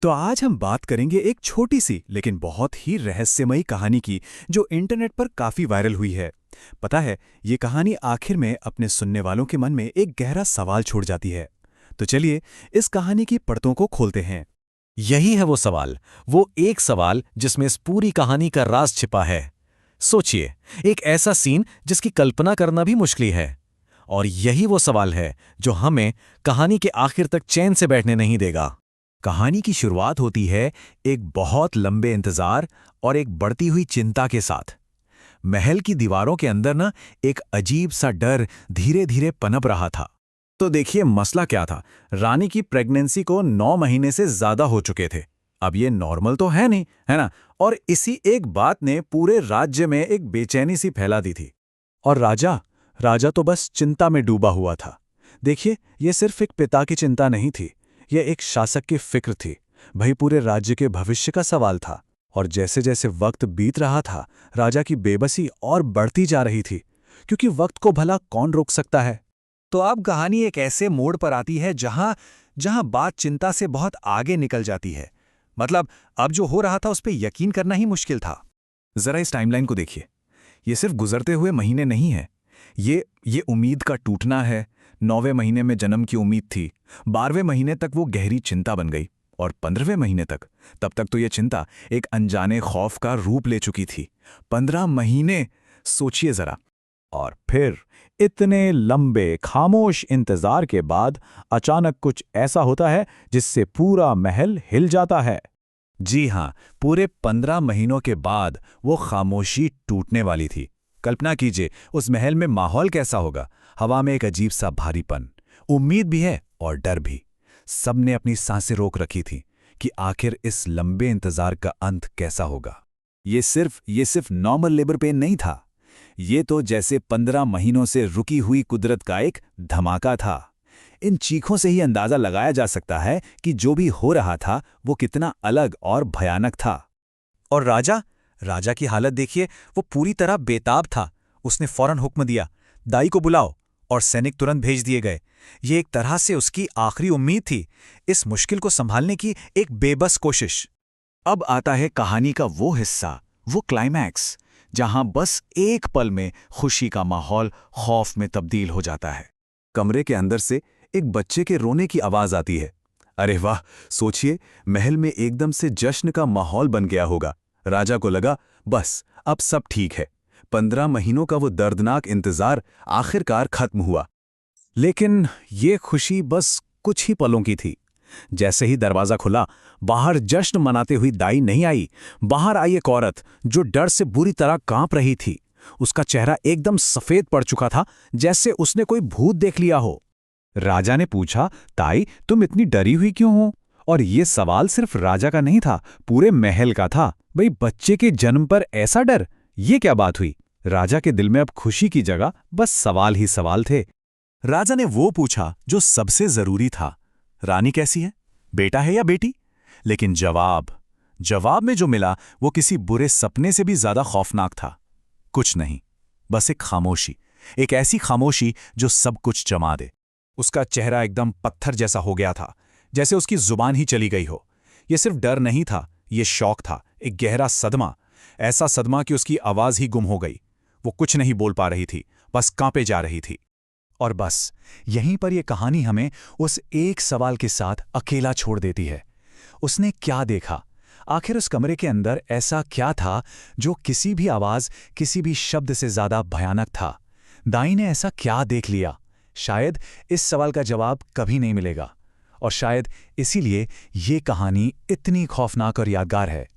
तो आज हम बात करेंगे एक छोटी सी लेकिन बहुत ही रहस्यमयी कहानी की जो इंटरनेट पर काफी वायरल हुई है। पता है, ये कहानी आखिर में अपने सुनने वालों के मन में एक गहरा सवाल छोड़ जाती है। तो चलिए इस कहानी की परतों को खोलते हैं। यही है वो सवाल, वो एक सवाल जिसमें इस पूरी कहानी का राज छिपा है। सोचिए, एक ऐसा सीन जिसकी कल्पना करना भी मुश्किल है। और यही वो सवाल है जो हमें कहानी के आखिर तक चैन से बैठने नहीं देगा। कहानी की शुरुआत होती है एक बहुत लंबे इंतजार और एक बढ़ती हुई चिंता के साथ। महल की दीवारों के अंदर ना एक अजीब सा डर धीरे धीरे पनप रहा था। तो देखिए मसला क्या था। रानी की प्रेगनेंसी को 9 महीने से ज्यादा हो चुके थे। अब ये नॉर्मल तो है नहीं, है ना। और इसी एक बात ने पूरे राज्य में एक बेचैनी सी फैला दी थी। और राजा राजा तो बस चिंता में डूबा हुआ था। देखिए, ये सिर्फ एक पिता की चिंता नहीं थी, यह एक शासक की फिक्र थी। भाई, पूरे राज्य के भविष्य का सवाल था। और जैसे जैसे वक्त बीत रहा था, राजा की बेबसी और बढ़ती जा रही थी, क्योंकि वक्त को भला कौन रोक सकता है। तो अब कहानी एक ऐसे मोड़ पर आती है जहां जहां बात चिंता से बहुत आगे निकल जाती है। मतलब अब जो हो रहा था उस पर यकीन करना ही मुश्किल था। जरा इस टाइमलाइन को देखिए। ये सिर्फ गुजरते हुए महीने नहीं है, ये उम्मीद का टूटना है। 9वें महीने में जन्म की उम्मीद थी, 12वें महीने तक वो गहरी चिंता बन गई, और 15वें महीने तक, तब तक तो ये चिंता एक अनजाने खौफ का रूप ले चुकी थी। 15 महीने, सोचिए जरा। और फिर इतने लंबे खामोश इंतजार के बाद अचानक कुछ ऐसा होता है जिससे पूरा महल हिल जाता है। जी हां, पूरे 15 महीनों के बाद वो खामोशी टूटने वाली थी। कल्पना कीजिए उस महल में माहौल कैसा होगा। हवा में एक अजीब सा भारीपन, उम्मीद भी है और डर भी। सबने अपनी सांसें रोक रखी थी कि आखिर इस लंबे इंतजार का अंत कैसा होगा। ये सिर्फ नॉर्मल लेबर पेन नहीं था। ये तो जैसे 15 महीनों से रुकी हुई कुदरत का एक धमाका था। इन चीखों से ही अंदाजा लगाया जा सकता है कि जो भी हो रहा था वो कितना अलग और भयानक था। और राजा की हालत देखिए, वो पूरी तरह बेताब था। उसने फौरन हुक्म दिया, दाई को बुलाओ, और सैनिक तुरंत भेज दिए गए। ये एक तरह से उसकी आखिरी उम्मीद थी, इस मुश्किल को संभालने की एक बेबस कोशिश। अब आता है कहानी का वो हिस्सा, वो क्लाइमैक्स, जहां बस एक पल में खुशी का माहौल खौफ में तब्दील हो जाता है। कमरे के अंदर से एक बच्चे के रोने की आवाज आती है। अरे वाह, सोचिए, महल में एकदम से जश्न का माहौल बन गया होगा। राजा को लगा बस अब सब ठीक है। 15 महीनों का वो दर्दनाक इंतजार आखिरकार खत्म हुआ। लेकिन ये खुशी बस कुछ ही पलों की थी। जैसे ही दरवाजा खुला, बाहर जश्न मनाते हुई दाई नहीं आई। बाहर आई एक औरत जो डर से बुरी तरह कांप रही थी। उसका चेहरा एकदम सफेद पड़ चुका था, जैसे उसने कोई भूत देख लिया हो। राजा ने पूछा, ताई तुम इतनी डरी हुई क्यों हो? और ये सवाल सिर्फ राजा का नहीं था, पूरे महल का था। भाई, बच्चे के जन्म पर ऐसा डर, ये क्या बात हुई? राजा के दिल में अब खुशी की जगह बस सवाल ही सवाल थे। राजा ने वो पूछा जो सबसे जरूरी था, रानी कैसी है, बेटा है या बेटी? लेकिन जवाब में जो मिला वो किसी बुरे सपने से भी ज्यादा खौफनाक था। कुछ नहीं, बस एक खामोशी, एक ऐसी खामोशी जो सब कुछ जमा दे। उसका चेहरा एकदम पत्थर जैसा हो गया था, जैसे उसकी जुबान ही चली गई हो। यह सिर्फ डर नहीं था, यह शौक था, एक गहरा सदमा। ऐसा सदमा कि उसकी आवाज ही गुम हो गई। वो कुछ नहीं बोल पा रही थी, बस कांपे जा रही थी। और बस यहीं पर यह कहानी हमें उस एक सवाल के साथ अकेला छोड़ देती है। उसने क्या देखा? आखिर उस कमरे के अंदर ऐसा क्या था जो किसी भी आवाज, किसी भी शब्द से ज्यादा भयानक था? दाई ने ऐसा क्या देख लिया? शायद इस सवाल का जवाब कभी नहीं मिलेगा। और शायद इसीलिए ये कहानी इतनी खौफनाक और यादगार है।